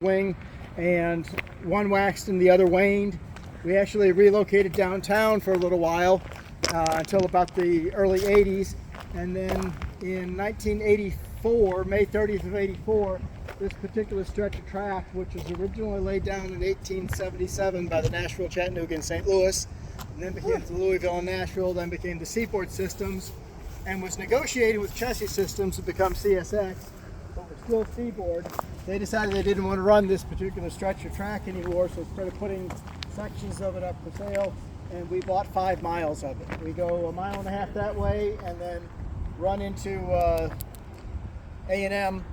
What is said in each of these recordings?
wing, and one waxed and the other waned. We actually relocated downtown for a little while until about the early 80s, and then in 1984, May 30th of 84, this particular stretch of track, which was originally laid down in 1877 by the Nashville, Chattanooga, and St. Louis, and then became the Louisville and Nashville, then became the Seaport Systems, and was negotiated with Chessie Systems to become CSX, but we're still Seaboard. They decided they didn't want to run this particular stretch of track anymore, so instead of putting sections of it up for sale, and we bought 5 miles of it. We go 1.5 miles that way and then run into A&M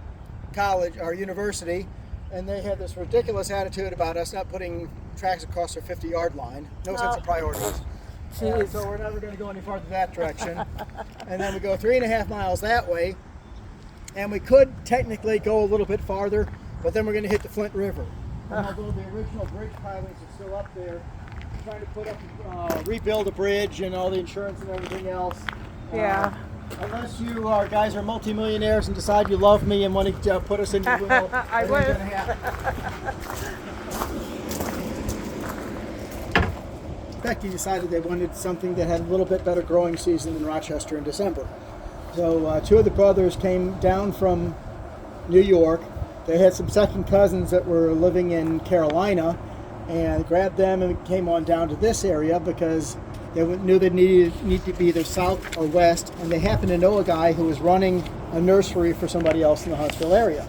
College, our university, and they had this ridiculous attitude about us not putting tracks across their 50-yard line. No sense of priorities. So we're never going to go any farther that direction. And then we go 3.5 miles that way, and we could technically go a little bit farther, but then we're going to hit the Flint River. And although the original bridge pilings are still up there, trying to put up, rebuild a bridge and all the insurance and everything else. Yeah. Unless you guys are multimillionaires and decide you love me and want to put us in your will, I that ain't would. gonna happen. Becky decided they wanted something that had a little bit better growing season than Rochester in December. So 2 of the brothers came down from New York. They had some second cousins that were living in Carolina, and grabbed them and came on down to this area because they knew they need to be either south or west, and they happened to know a guy who was running a nursery for somebody else in the Huntsville area.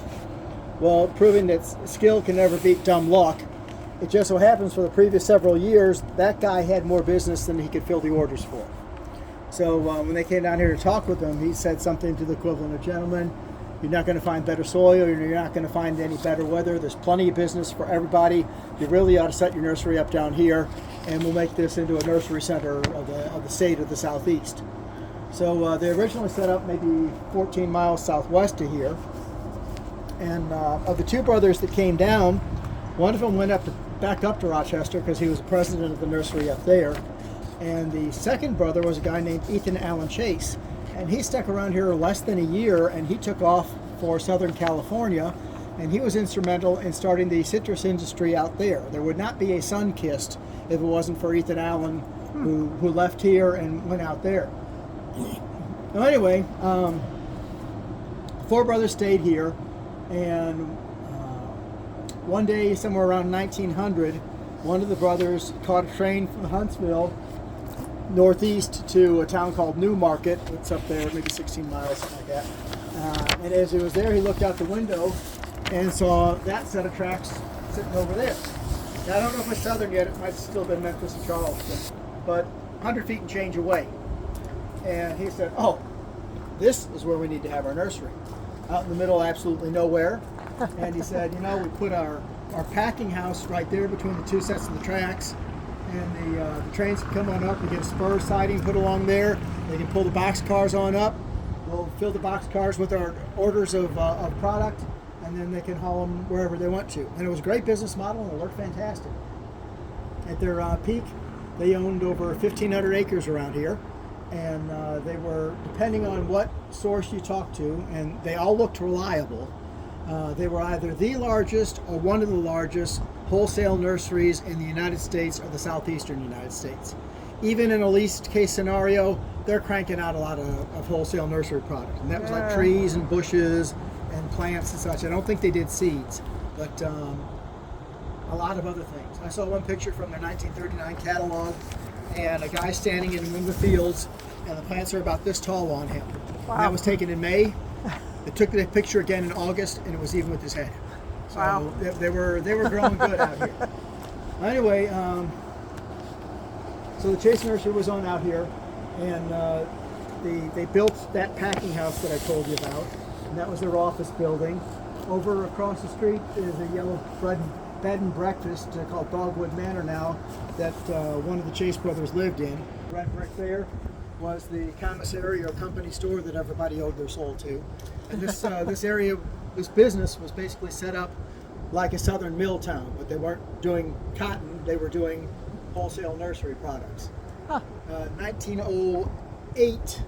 Well, proving that skill can never beat dumb luck, it just so happens for the previous several years, that guy had more business than he could fill the orders for. So when they came down here to talk with him, he said something to the equivalent of, "Gentlemen, you're not going to find better soil, you're not going to find any better weather. There's plenty of business for everybody. You really ought to set your nursery up down here, and we'll make this into a nursery center of the state of the Southeast." So they originally set up maybe 14 miles southwest of here. And of the 2 brothers that came down, one of them went back up to Rochester because he was the president of the nursery up there. And the second brother was a guy named Ethan Allen Chase. And he stuck around here less than a year, and he took off for Southern California, and he was instrumental in starting the citrus industry out there. There would not be a Sunkist if it wasn't for Ethan Allen, who left here and went out there. Well, anyway, 4 brothers stayed here, and one day, somewhere around 1900, one of the brothers caught a train from Huntsville northeast to a town called Newmarket. It's up there, maybe 16 miles, something like that. And as he was there, he looked out the window and saw that set of tracks sitting over there. Now, I don't know if it's southern yet. It might have still been Memphis and Charleston, but 100 feet and change away. And he said, "Oh, this is where we need to have our nursery. Out in the middle, absolutely nowhere." And he said, "We put our packing house right there between the 2 sets of the tracks, and the trains can come on up and get a spur siding put along there. They can pull the box cars on up. We'll fill the box cars with our orders of product, and then they can haul them wherever they want to." And it was a great business model, and it worked fantastic. At their peak, they owned over 1,500 acres around here, and they were, depending on what source you talked to, and they all looked reliable, they were either the largest or one of the largest wholesale nurseries in the United States or the southeastern United States. Even in a least case scenario, they're cranking out a lot of wholesale nursery product. And that was like trees and bushes and plants and such. I don't think they did seeds, but a lot of other things. I saw one picture from their 1939 catalog, and a guy standing in one of the fields, and the plants are about this tall on him. Wow. And that was taken in May. They took the picture again in August, and it was even with his head. So Wow. they were growing good out here. Anyway, so the Chase Nursery was on out here, and they built that packing house that I told you about, and that was their office building. Over across the street is a yellow bed and breakfast called Dogwood Manor now that one of the Chase brothers lived in. Red brick there was the commissary or company store that everybody owed their soul to. And this area, this business was basically set up like a southern mill town, but they weren't doing cotton, they were doing wholesale nursery products. 1908,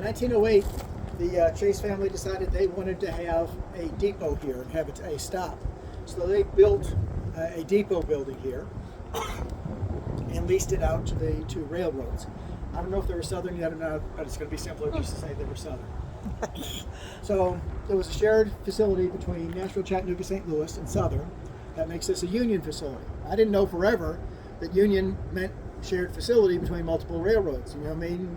1908, the Chase family decided they wanted to have a depot here and have a stop. So they built a depot building here and leased it out to the two railroads. I don't know if they were Southern yet or not, but it's going to be simpler just to say they were Southern. So it was a shared facility between Nashville, Chattanooga, St. Louis, and Southern. That makes this a union facility. I didn't know forever that union meant shared facility between multiple railroads. You know, I mean,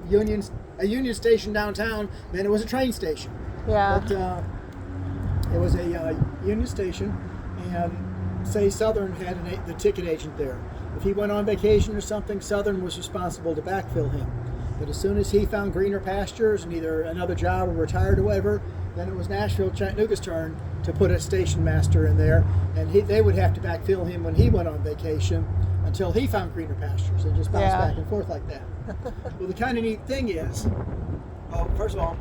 a union station downtown meant it was a train station. Yeah. But it was a union station, and say Southern had the ticket agent there. If he went on vacation or something, Southern was responsible to backfill him. But as soon as he found greener pastures and either another job or retired or whatever, then it was Nashville, Chattanooga's turn to put a station master in there, and they would have to backfill him when he went on vacation until he found greener pastures, and just bounce back and forth like that. Well, the kind of neat thing is, first of all,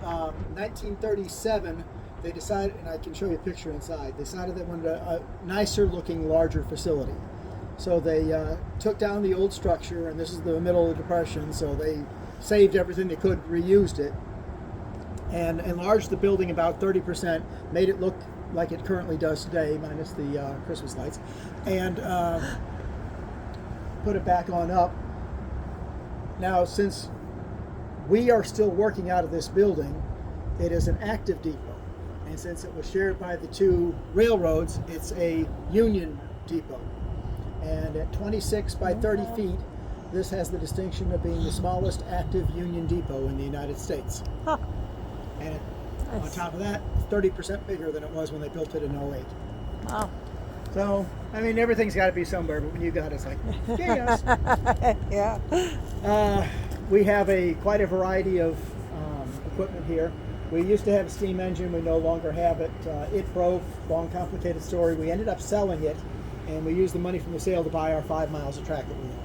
1937, they decided, and I can show you a picture inside, they decided they wanted a nicer looking, larger facility. So they took down the old structure, and this is the middle of the Depression, so they saved everything they could, reused it, and enlarged the building about 30%, made it look like it currently does today, minus the Christmas lights, and put it back on up. Now, since we are still working out of this building, it is an active depot. And since it was shared by the two railroads, it's a union depot. And at 26 by 30 feet, this has the distinction of being the smallest active union depot in the United States. Huh. And on top of that, 30% bigger than it was when they built it in 08. Wow. So, I mean, everything's got to be somewhere, but when you got it, it's like, chaos. Yeah. We have quite a variety of equipment here. We used to have a steam engine. We no longer have it. It broke. Long, complicated story. We ended up selling it, and we used the money from the sale to buy our 5 miles of track that we have.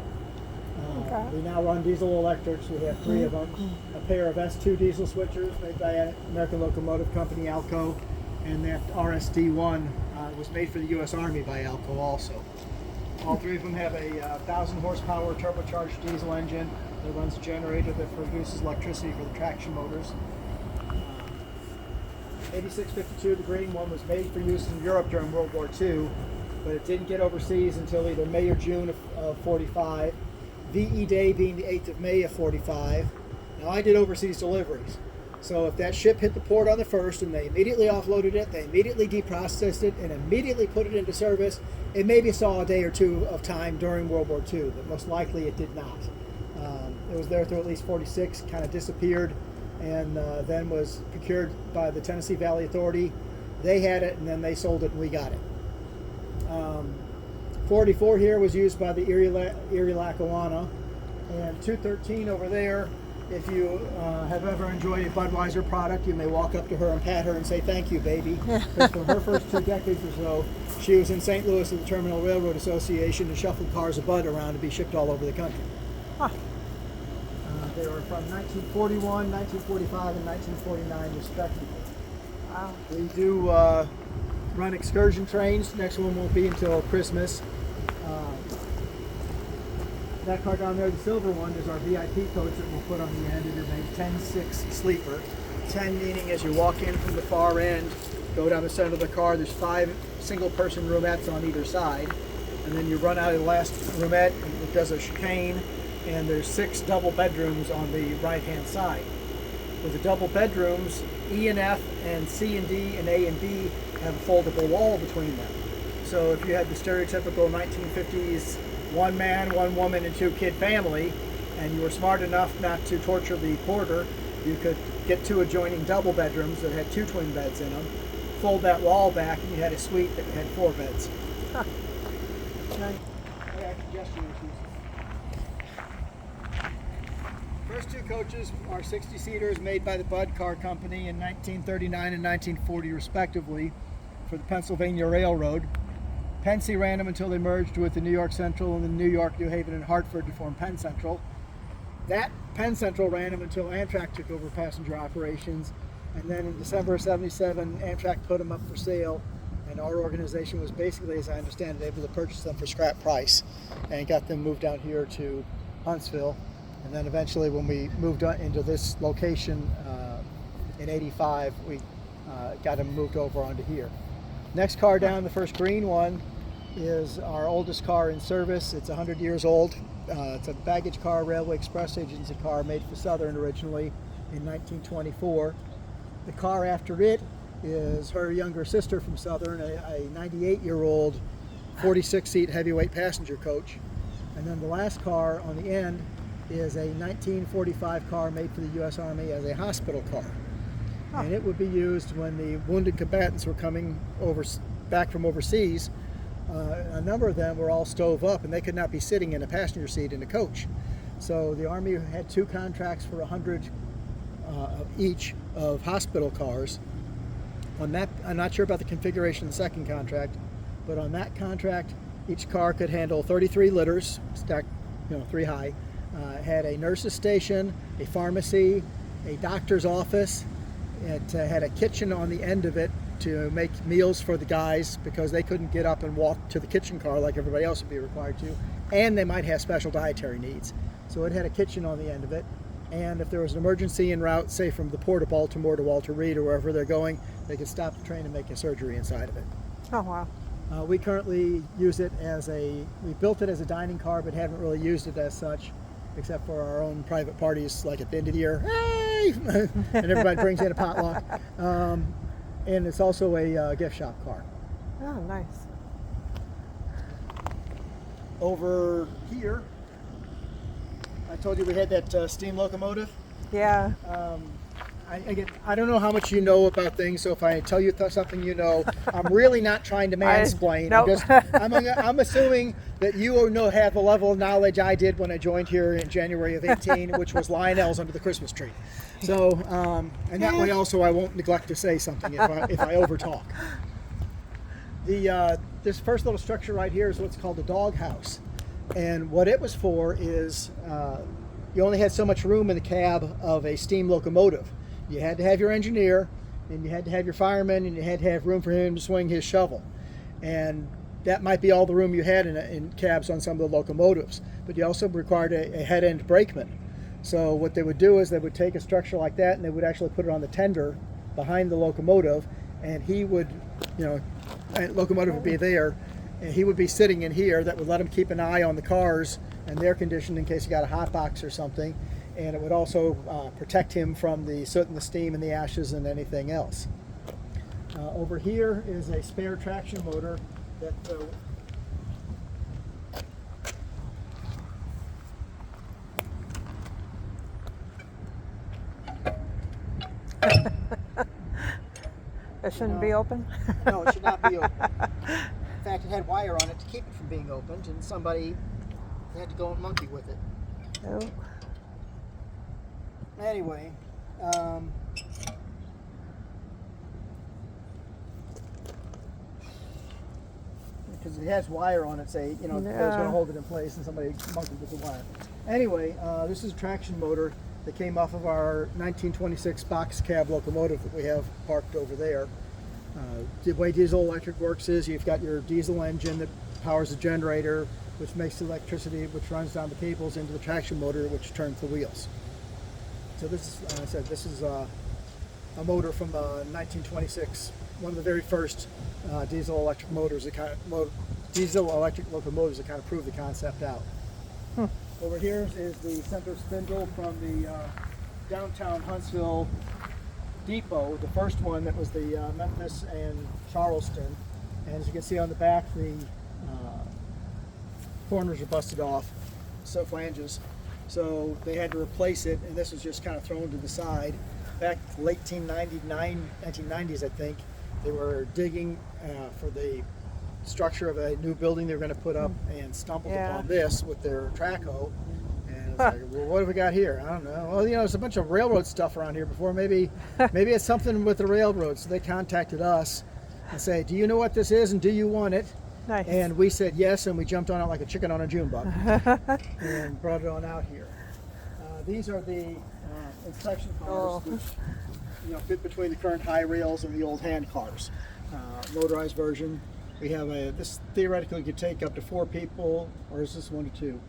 Okay. We now run diesel electrics. We have 3 of them. A pair of S2 diesel switchers made by American Locomotive Company, ALCO, and that RSD1 was made for the U.S. Army by ALCO also. All 3 of them have a 1,000 horsepower turbocharged diesel engine that runs a generator that produces electricity for the traction motors. 8652, the green one, was made for use in Europe during World War II, but it didn't get overseas until either May or June of 45. VE Day being the 8th of May of 45. Now, I did overseas deliveries. So if that ship hit the port on the 1st and they immediately offloaded it, they immediately deprocessed it, and immediately put it into service, it maybe saw a day or 2 of time during World War II, but most likely it did not. It was there through at least 46, kind of disappeared, and then was procured by the Tennessee Valley Authority. They had it, and then they sold it, and we got it. 44 here was used by the Erie Lackawanna, and 213 over there. If you have ever enjoyed a Budweiser product, you may walk up to her and pat her and say, "Thank you, baby." Because for her first 2 decades or so, she was in St. Louis at the Terminal Railroad Association and shuffled cars of Bud around to be shipped all over the country. Huh. They were from 1941, 1945, and 1949, respectively. Wow. We do run excursion trains. Next one won't be until Christmas. That car down there, the silver one, is our VIP coach that we'll put on the end. It is a 10-6 sleeper. 10 meaning as you walk in from the far end, go down the center of the car, there's 5 single-person roomettes on either side. And then you run out of the last roomette, and it does a chicane, and there's 6 double bedrooms on the right-hand side. With the double bedrooms, E and F and C and D and A and B have a foldable wall between them. So if you had the stereotypical 1950s 1 man, 1 woman, and 2 kid family, and you were smart enough not to torture the porter, you could get 2 adjoining double bedrooms that had 2 twin beds in them, fold that wall back, and you had a suite that had 4 beds. Huh. Nice. First 2 coaches are 60-seaters made by the Budd Car Company in 1939 and 1940 respectively for the Pennsylvania Railroad. Pennsy ran them until they merged with the New York Central and the New York, New Haven, and Hartford to form Penn Central. That Penn Central ran them until Amtrak took over passenger operations, and then in December of '77, Amtrak put them up for sale, and our organization was basically, as I understand it, able to purchase them for scrap price and got them moved out here to Huntsville. And then eventually when we moved into this location in '85 we got them moved over onto here. Next car down, the first green one, is our oldest car in service. It's 100 years old. It's a baggage car, Railway Express agency car, made for Southern originally in 1924. The car after it is her younger sister from Southern, a 98-year-old 46-seat heavyweight passenger coach. And then the last car on the end is a 1945 car made for the U.S. Army as a hospital car. And it would be used when the wounded combatants were coming back from overseas. A number of them were all stove up, and they could not be sitting in a passenger seat in a coach. So the Army had 2 contracts for 100 each of hospital cars. On that, I'm not sure about the configuration of the second contract, but on that contract, each car could handle 33 litters, stacked, 3 high. Had a nurse's station, a pharmacy, a doctor's office. It had a kitchen on the end of it to make meals for the guys because they couldn't get up and walk to the kitchen car like everybody else would be required to, and they might have special dietary needs. So it had a kitchen on the end of it, and if there was an emergency en route, say from the Port of Baltimore to Walter Reed or wherever they're going, they could stop the train and make a surgery inside of it. Oh, wow. We currently use it we built it as a dining car, but haven't really used it as such, except for our own private parties, like at the end of the year, hey! And everybody brings in a potluck. And it's also a gift shop car. Oh, nice. Over here, I told you we had that steam locomotive. Yeah. I don't know how much you know about things, so if I tell you something you know, I'm really not trying to mansplain. Nope. I'm assuming that you have the level of knowledge I did when I joined here in January of 18, which was Lionel's under the Christmas tree. So, and that way also I won't neglect to say something if I overtalk. This first little structure right here is what's called a dog house. And what it was for is you only had so much room in the cab of a steam locomotive. You had to have your engineer, and you had to have your fireman, and you had to have room for him to swing his shovel. And that might be all the room you had in cabs on some of the locomotives. But you also required a head-end brakeman. So what they would do is they would take a structure like that, and they would actually put it on the tender behind the locomotive, and he would, locomotive would be there, and he would be sitting in here. That would let him keep an eye on the cars and their condition in case you got a hot box or something. And it would also protect him from the soot and the steam and the ashes and anything else. Over here is a spare traction motor that It shouldn't be open? No, it should not be open. In fact, it had wire on it to keep it from being opened, and somebody had to go and monkey with it. Oh. Anyway, because it has wire on it, it's going to hold it in place, and somebody monkeyed with the wire. Anyway, this is a traction motor that came off of our 1926 box cab locomotive that we have parked over there. The way diesel electric works is you've got your diesel engine that powers the generator, which makes the electricity, which runs down the cables into the traction motor, which turns the wheels. So this is, like I said, this is a motor from 1926, one of the very first diesel electric locomotives that kind of proved the concept out. Over here is the center spindle from the downtown Huntsville depot, the first one that was the Memphis and Charleston. And as you can see on the back, the corners are busted off, so flanges. So they had to replace it, and this was just kind of thrown to the side. Back late 1990s, I think, they were digging for the structure of a new building they were going to put up, and stumbled upon this with their track hoe. And it's like, well, what have we got here? I don't know. Well, there's a bunch of railroad stuff around here before. Maybe it's something with the railroad. So they contacted us and say, do you know what this is, and do you want it? Nice. And we said yes, and we jumped on it like a chicken on a June bug and brought it on out here. These are the inspection cars, which fit between the current high rails and the old hand cars. Motorized version. We have this theoretically could take up to 4 people, or is this 1 to 2?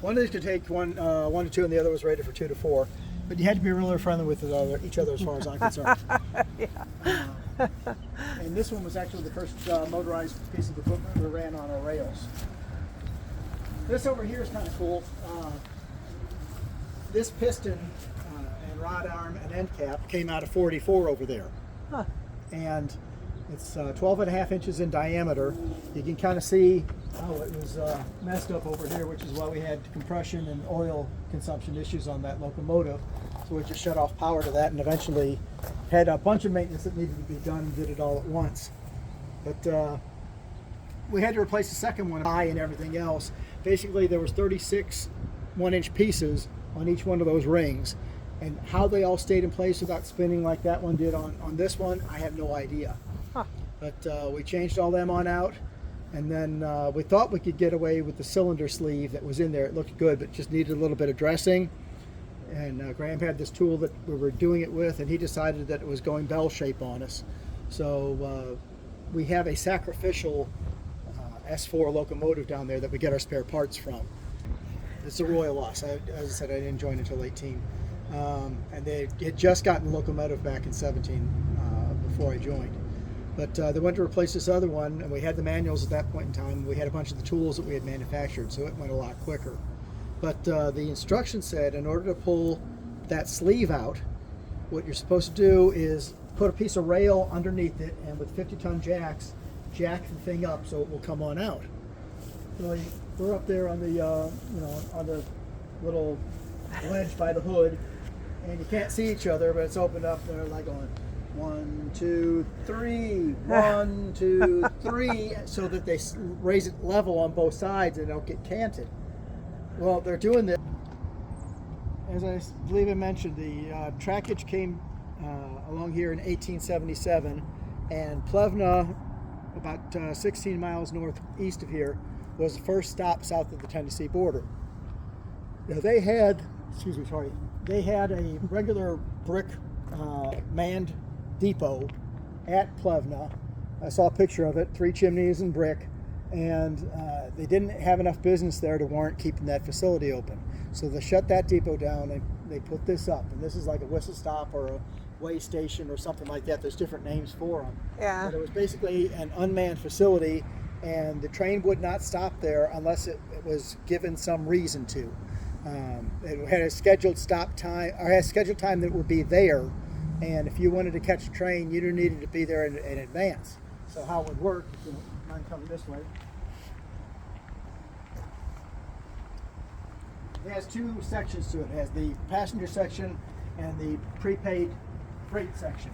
One of these could take one to 2, and the other was rated for 2 to 4. but you had to be really friendly with each other as far as I'm concerned. And this one was actually the first motorized piece of equipment we ran on our rails. This over here is kind of cool. This piston and rod arm and end cap came out of 44 over there. Huh. And it's 12 and a half inches in diameter. You can kind of see how it was messed up over here, which is why we had compression and oil consumption issues on that locomotive. So we just shut off power to that and eventually had a bunch of maintenance that needed to be done and did it all at once. But we had to replace the second one, eye and everything else. Basically, there was 36 one-inch pieces on each one of those rings. And how they all stayed in place without spinning like that one did on this one, I have no idea. Huh. But we changed all them on out. And then we thought we could get away with the cylinder sleeve that was in there. It looked good, but just needed a little bit of dressing. And Graham had this tool that we were doing it with, and he decided that it was going bell shape on us. So we have a sacrificial S4 locomotive down there that we get our spare parts from. It's a royal loss. As I said, I didn't join until 18. And they had just gotten the locomotive back in 17 before I joined. But they went to replace this other one, and we had the manuals at that point in time. We had a bunch of the tools that we had manufactured, so it went a lot quicker. But the instructions said in order to pull that sleeve out, what you're supposed to do is put a piece of rail underneath it, and with 50-ton jacks, jack the thing up so it will come on out. So we're up there on the on the little ledge by the hood, and you can't see each other, but it's opened up. They're like going 1, 2, 3, 1, 2, 3, so that they raise it level on both sides and don't get canted. Well, they're doing this. As I believe I mentioned, the trackage came along here in 1877, and Plevna, about 16 miles northeast of here, was the first stop south of the Tennessee border. Now they had, they had a regular brick manned depot at Plevna. I saw a picture of it, 3 chimneys and brick, and they didn't have enough business there to warrant keeping that facility open. So they shut that depot down and they put this up. And this is like a whistle stop or a way station or something like that. There's different names for them. Yeah. But it was basically an unmanned facility, and the train would not stop there unless it was given some reason to. It had a scheduled stop time, or had a scheduled time that would be there, and if you wanted to catch a train, you needed to be there in advance. So how it would work, if you mind coming this way. It has 2 sections to it. It has the passenger section and the prepaid freight section.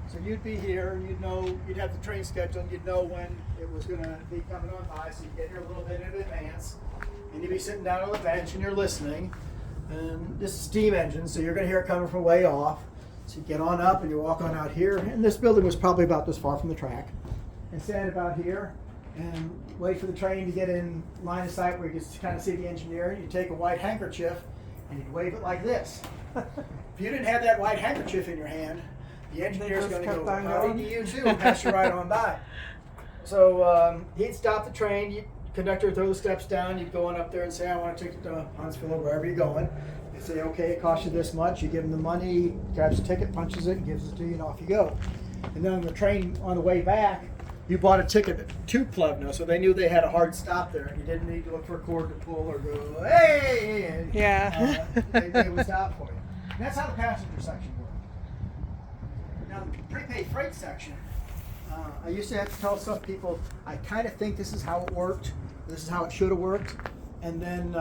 So you'd be here, you'd have the train scheduled, you'd know when it was going to be coming on by, so you get here a little bit in advance, and you'd be sitting down on the bench and you're listening. And this is steam engine, so you're going to hear it coming from way off. So you get on up and you walk on out here, and this building was probably about this far from the track, and stand about here and wait for the train to get in line of sight where you can kind of see the engineer. You take a white handkerchief and you'd wave it like this. If you didn't have that white handkerchief in your hand, the engineer's going to go, howdy to you too, and pass you right on by. So he'd stop the train, conductor would throw the steps down, you'd go on up there and say, I want to take it to Huntsville or wherever you're going. They say, okay, it costs you this much. You give him the money, he grabs the ticket, punches it, and gives it to you, and off you go. And then on the train on the way back, you bought a ticket to Plevna, so they knew they had a hard stop there. You didn't need to look for a cord to pull or go, hey! And, Yeah. they would stop for you. And that's how the passenger section worked. Now, the prepaid freight section, I used to have to tell some people, I kind of think this is how it worked. This is how it should have worked. And then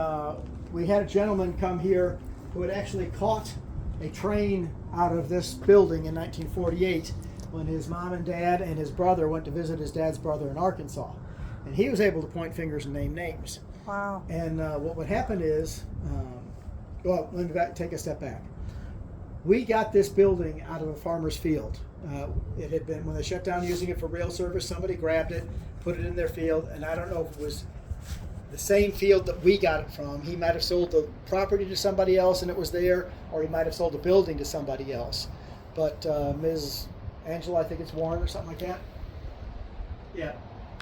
we had a gentleman come here who had actually caught a train out of this building in 1948 when his mom and dad and his brother went to visit his dad's brother in Arkansas. And he was able to point fingers and name names. Wow. And what would happen is, well, let me take a step back. We got this building out of a farmer's field. It had been, when they shut down using it for rail service, somebody grabbed it, put it in their field, and I don't know if it was the same field that we got it from. He might have sold the property to somebody else and it was there, or he might have sold the building to somebody else. But Ms. Angela, I think it's Warren or something like that. Yeah,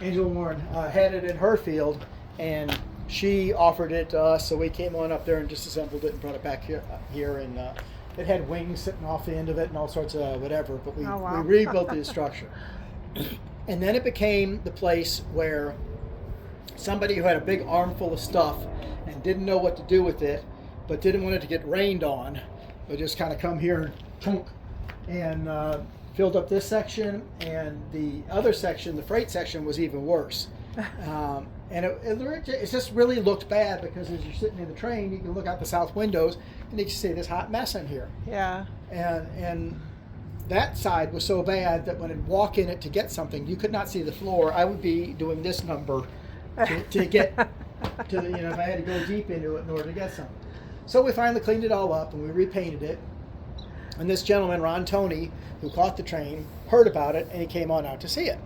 Angela Warren had it in her field, and she offered it to us, so we came on up there and disassembled it and brought it back here, and it had wings sitting off the end of it and all sorts of whatever. But we, Oh, wow. we rebuilt the structure, and then it became the place where somebody who had a big armful of stuff and didn't know what to do with it, but didn't want it to get rained on, would just kind of come here and chunk and filled up this section, and the other section, the freight section, was even worse. And it just really looked bad, because as you're sitting in the train, you can look out the south windows and you can see this hot mess in here. Yeah. And that side was so bad that when I'd walk in it to get something, you could not see the floor. I would be doing this number to get to the, if I had to go deep into it in order to get something. So we finally cleaned it all up and we repainted it. And this gentleman, Ron Toney, who caught the train, heard about it, and he came on out to see it.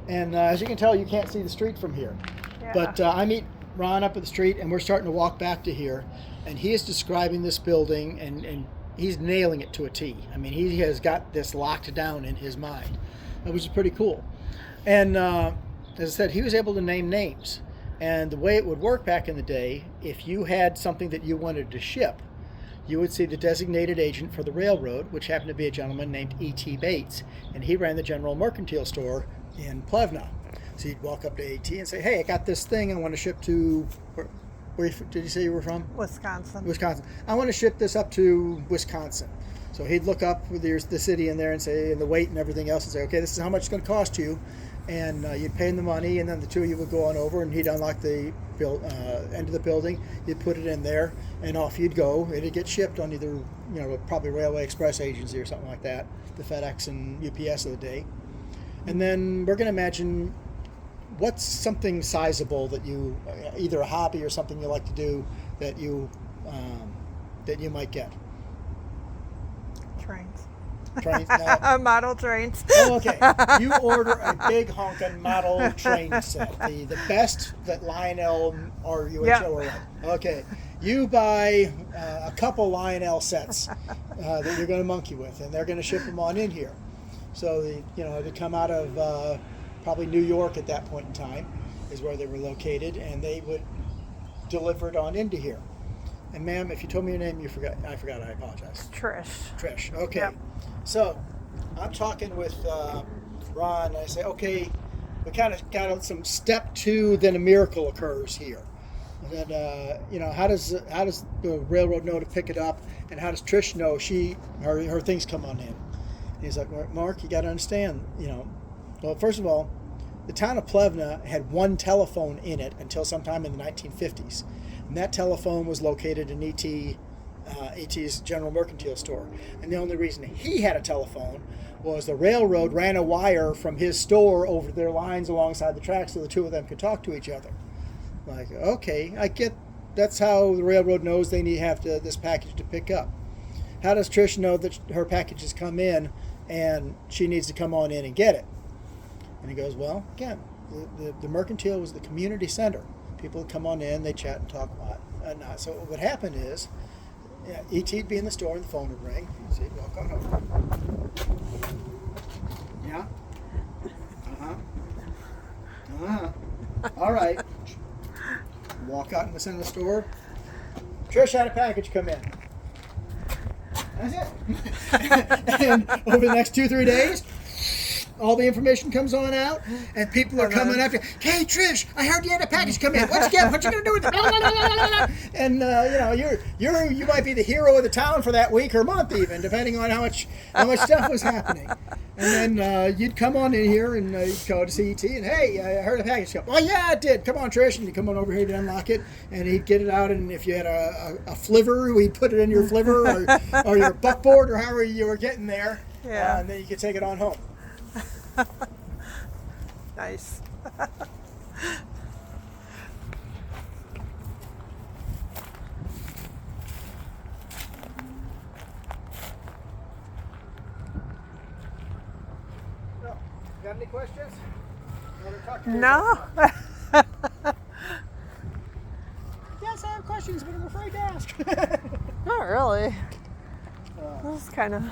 And as you can tell, you can't see the street from here. Yeah. But I meet Ron up at the street, and we're starting to walk back to here. And he is describing this building, and he's nailing it to a T. I mean, he has got this locked down in his mind, which is pretty cool. And as I said, he was able to name names. And the way it would work back in the day, if you had something that you wanted to ship, you would see the designated agent for the railroad, which happened to be a gentleman named E.T. Bates, and he ran the General Mercantile Store in Plevna. So you'd walk up to E.T. and say, hey, I got this thing I want to ship to, where did you say you were from? Wisconsin. Wisconsin. I want to ship this up to Wisconsin. So he'd look up with the city in there and say, and the weight and everything else, and say, okay, this is how much it's going to cost you. And you'd pay him the money, and then the two of you would go on over, and he'd unlock the end of the building. You'd put it in there, and off you'd go. It'd get shipped on either, probably Railway Express Agency or something like that, the FedEx and UPS of the day. And then we're going to imagine what's something sizable that you, either a hobby or something you like to do that you might get. Trains. Trains? No. Model trains. Oh, okay. You order a big honkin' model train set, the best that Lionel or UHO Yeah. are like. Okay. You buy a couple Lionel sets that you're going to monkey with, and they're going to ship them on in here. So they come out of probably New York at that point in time, is where they were located, and they would deliver it on into here. And ma'am, if you told me your name, I forgot. I apologize. Trish. Trish. Okay. Yep. So I'm talking with Ron, and I say, okay, we kind of got some step 2, then a miracle occurs here. And then, how does the railroad know to pick it up, and how does Trish know her things come on in? And he's like, Mark, you got to understand, well, first of all, the town of Plevna had one telephone in it until sometime in the 1950s. And that telephone was located in E.T.'s General Mercantile Store. And the only reason he had a telephone was the railroad ran a wire from his store over their lines alongside the tracks so the two of them could talk to each other. Like, okay, I get that's how the railroad knows they have this package to pick up. How does Trish know that her package has come in and she needs to come on in and get it? And he goes, well, again, the Mercantile was the community center. People would come on in, they chat and talk a lot. So what would happen is, E.T.'d be in the store and the phone would ring. So he'd walk on over. Yeah? All right. Walk out in the center of the store. Trish had a package come in. That's it. And over the next 2-3 days, all the information comes on out, and people are coming after. Hey, Trish, I heard you had a package come in. What you gonna do with it? And you might be the hero of the town for that week or month, even depending on how much stuff was happening. And then you'd come on in here and you'd go to CET and hey, I heard a package come. Oh yeah, it did. Come on, Trish, and you come on over here to unlock it, and he'd get it out. And if you had a flivver, we'd put it in your flivver or your buckboard or however you were getting there. Yeah. And then you could take it on home. Nice. So, got any questions? Want to talk to you No. about- Yes, I have questions, but I'm afraid to ask. Not really. This is kind of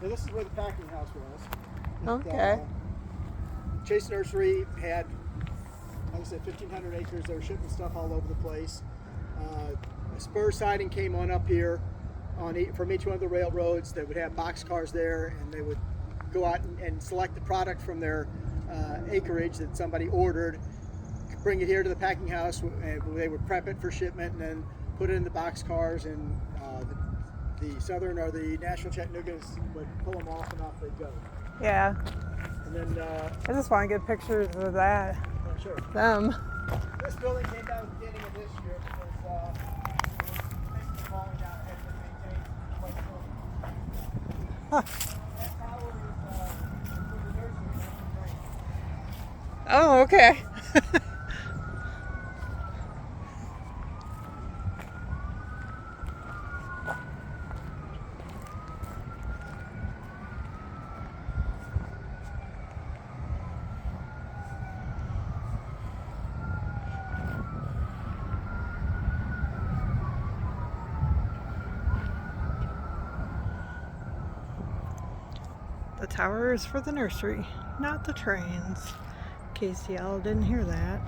So this is where the packing house was. okay. Chase Nursery had I said, 1,500 acres. They were shipping stuff all over the place. A spur siding came on up here from each one of the railroads. They would have box cars there, and they would go out and select the product from their acreage that somebody ordered, bring it here to the packing house, and they would prep it for shipment and then put it in the box cars, and the Southern or the Nashville Chattanoogas would pull them off and off they'd go. Yeah. And then, I just want to get pictures of that. oh, sure. Them. This building came down at the beginning of this year because basically falling down had been maintained quite slowly. Huh. That tower is for the nursery, not the train. Oh, okay. The tower is for the nursery, not the trains. In case y'all didn't hear that.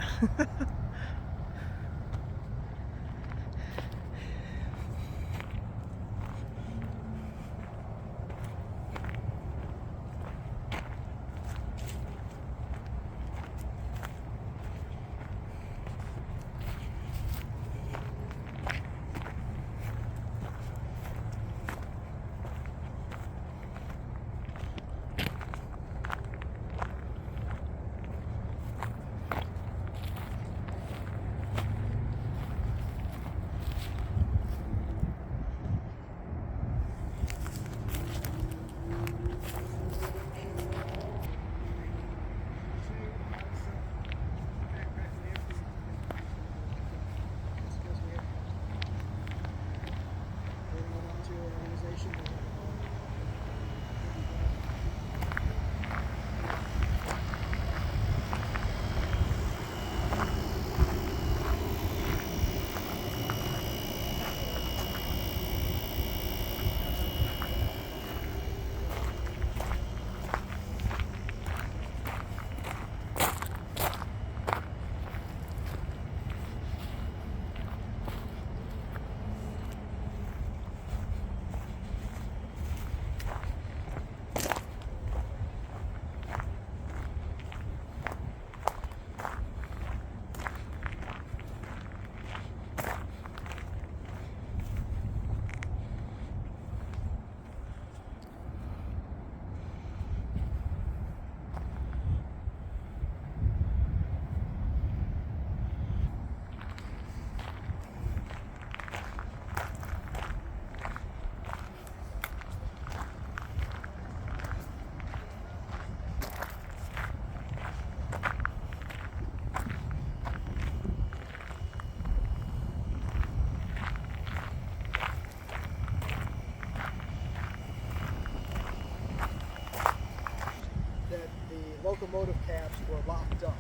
Locomotive cabs were locked up.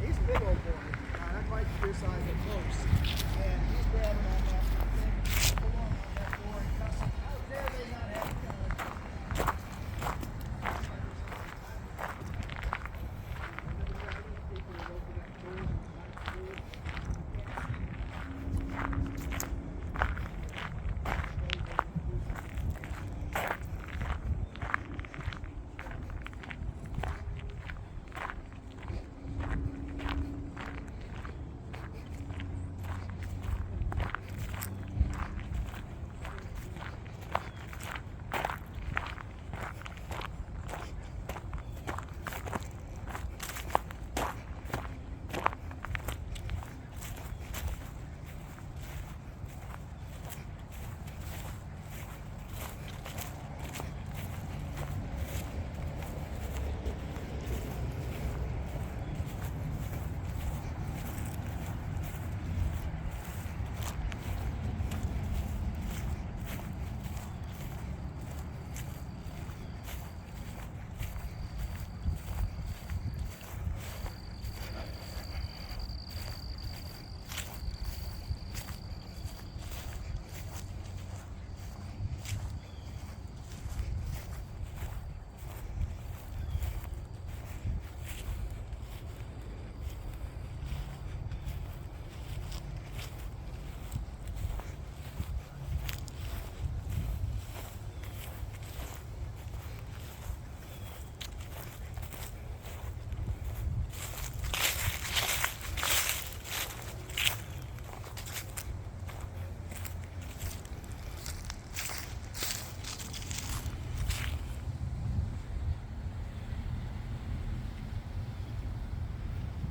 He's a big old boy, not quite your size, but close. And he's grabbing on that